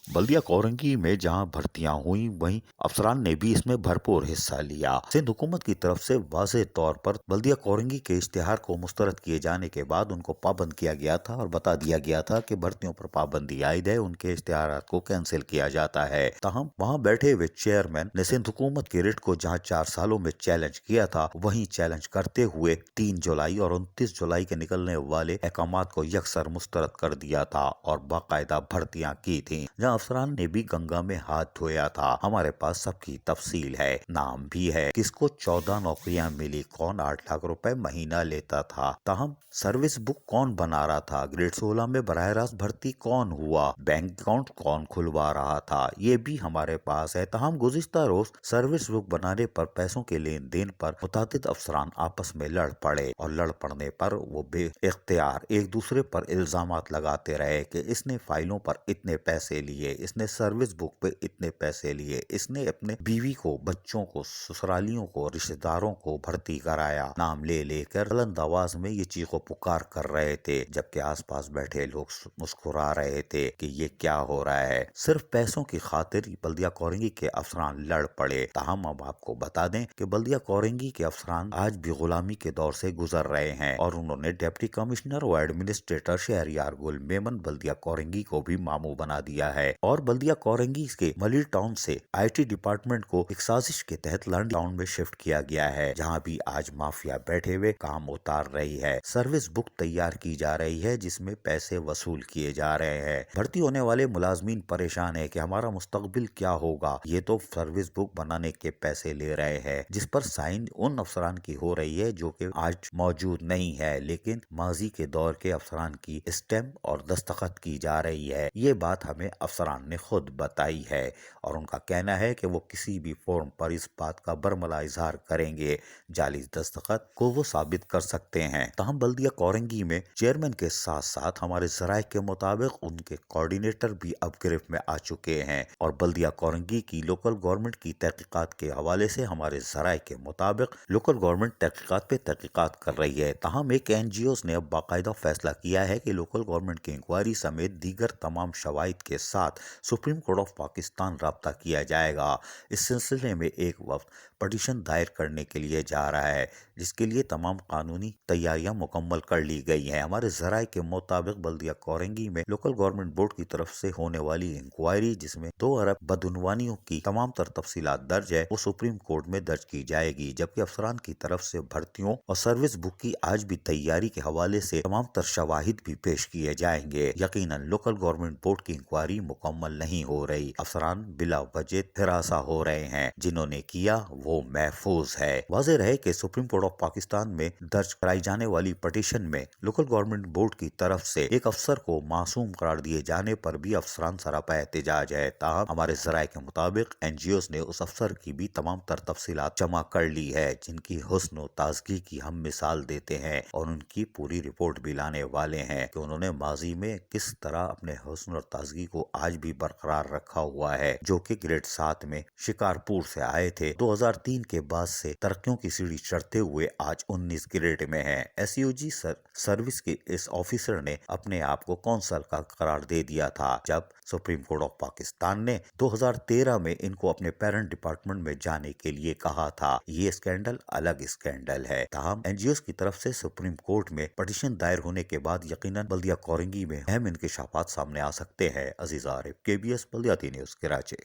बल्दिया कोरंगी में जहां भर्तियां हुई वहीं अफसरान ने भी इसमें भरपूर हिस्सा लिया। सिंध हुकूमत की तरफ से वाज़ेह तौर पर बल्दिया कोरंगी के इश्तिहार को मुस्तरद किए जाने के बाद उनको पाबंद किया गया था और बता दिया गया था कि भर्तियों पर पाबंदी आयद है, उनके इश्तिहार को कैंसिल किया जाता है। ताहम वहां बैठे हुए चेयरमैन ने सिंध हुकूमत की रिट को जहां 4 सालों में चैलेंज किया था, वहीं चैलेंज करते हुए 3 जुलाई और 29 जुलाई के निकलने वाले अहकामात को यकसर मुस्तरद कर दिया था और बाकायदा भर्तियां की थी। जहां अफसरान ने भी गंगा में हाथ धोया था। हमारे पास सबकी तफसील है, नाम भी है, किसको 14 नौकरियां मिली, कौन 8 लाख रुपए महीना लेता था, ताहम सर्विस बुक कौन बना रहा था, ग्रेड 16 में बराह रास्त भर्ती कौन हुआ, बैंक अकाउंट कौन खुलवा रहा था, ये भी हमारे पास है। ताहम गुज़िश्ता रोज सर्विस बुक बनाने पर पैसों के लेन देन पर मुतादिद अफसरान आपस में लड़ पड़े और लड़ पड़ने पर वो बे इख्तियार एक दूसरे पर इल्जामात लगाते रहे कि इसने फाइलों पर इतने पैसे लिए, इसने सर्विस बुक पे इतने पैसे लिए, इसने अपने बीवी को, बच्चों को, ससुरालियों को, रिश्तेदारों को भर्ती कराया। नाम ले लेकर बुलंद आवाज में ये चीखो पुकार कर रहे थे, जबकि आसपास बैठे लोग मुस्कुरा रहे थे कि ये क्या हो रहा है। सिर्फ पैसों की खातिर बल्दिया कोरंगी के अफसरान लड़ पड़े। ताहम अब आपको बता दें कि बल्दिया कोरंगी के अफसरान आज भी गुलामी के दौर से गुजर रहे हैं और उन्होंने डिप्टी कमिश्नर व एडमिनिस्ट्रेटर शहरियार गुल मेमन बल्दिया कोरंगी को भी मामू बना दिया है और बल्दिया कोरंगी के मलिर टाउन से IT डिपार्टमेंट को एक साजिश के तहत लंड टाउन में शिफ्ट किया गया है, जहां भी आज माफिया बैठे हुए काम उतार रही है। सर्विस बुक तैयार की जा रही है जिसमें पैसे वसूल किए जा रहे हैं। भर्ती होने वाले मुलाजमीन परेशान है कि हमारा मुस्तकबिल क्या होगा। ये तो सर्विस बुक बनाने के पैसे ले रहे हैं जिस पर साइन उन अफसरान की हो रही है जो कि आज मौजूद नहीं है, लेकिन माजी के दौर के अफसरान की स्टैम्प और दस्तखत की जा रही है। ये बात हमें अफसरान ने खुद बताई है और उनका कहना है कि वो किसी भी फॉर्म पर इस बात का बरमला इजहार करेंगे, जाली दस्तखत को वो साबित कर सकते हैं। ताहम बल्दिया कोरंगी में चेयरमैन के साथ साथ हमारे जराये के मुताबिक उनके कोऑर्डिनेटर भी अब गिरफ्त में आ चुके हैं और बल्दिया कोरंगी की लोकल गवर्नमेंट की तहकीकात के हवाले से हमारे जराये के मुताबिक लोकल गवर्नमेंट तहकीकात पे तहकीकात कर रही है। ताहम एक NGOs ने अब बाकायदा फैसला किया है कि लोकल गवर्नमेंट की इंक्वायरी समेत दीगर तमाम शवाहिद के साथ सुप्रीम कोर्ट ऑफ पाकिस्तान राब्ता किया जाएगा। इस सिलसिले में एक वक्त पटिशन दायर करने के लिए जा रहा है जिसके लिए तमाम कानूनी तैयारियां मुकम्मल कर ली गई हैं। हमारे जराये के मुताबिक बल्दिया कोरंगी में लोकल गवर्नमेंट बोर्ड की तरफ से होने वाली इंक्वायरी जिसमें 2 अरब बदउनवानियों की तमाम तर तफसीलात दर्ज है वो सुप्रीम कोर्ट में दर्ज की जाएगी, जबकि अफसरान की तरफ से भर्तियों और सर्विस बुक की आज भी तैयारी के हवाले से तमाम तर शवाहिद भी पेश किए जाएंगे। यकीनन लोकल गवर्नमेंट बोर्ड की इंक्वायरी मुकम्मल नहीं हो रही, अफसरान बिला वजह हिरासा हो रहे हैं, जिन्होंने किया वो महफूज है। वाज़ेह रहे कि सुप्रीम कोर्ट ऑफ पाकिस्तान में दर्ज कराई जाने वाली पटिशन में लोकल गवर्नमेंट बोर्ड की तरफ से एक अफसर को मासूम करार दिए जाने पर भी अफसरान सरापा एहतजाज है। ताहम हमारे जराये के मुताबिक NGOs ने उस अफसर की भी तमाम तर तफसीलात जमा कर ली है जिनकी हुस्न और ताजगी की हम मिसाल देते हैं और उनकी पूरी रिपोर्ट भी लाने वाले हैं कि उन्होंने माजी में किस तरह अपने हुस्न और ताजगी को आज भी बरकरार रखा हुआ है, जो कि ग्रेड 7 में शिकारपुर से आए थे। 2003 के बाद से तरक्कियों की सीढ़ी चढ़ते हुए आज 19 ग्रेड में है। SUG सर्विस के इस ऑफिसर ने अपने आप को कौंसल का करार दे दिया था जब सुप्रीम कोर्ट ऑफ पाकिस्तान ने 2013 में इनको अपने पेरेंट डिपार्टमेंट में जाने के लिए कहा था। ये स्कैंडल अलग स्कैंडल है। ताहम NGOs की तरफ से सुप्रीम कोर्ट में पटिशन दायर होने के बाद यकीनन बल्दिया कोरंगी में अहम इंकशाफात सामने आ सकते हैं। अजीज आरिफ, KBS बल्दियाती न्यूज, कराची।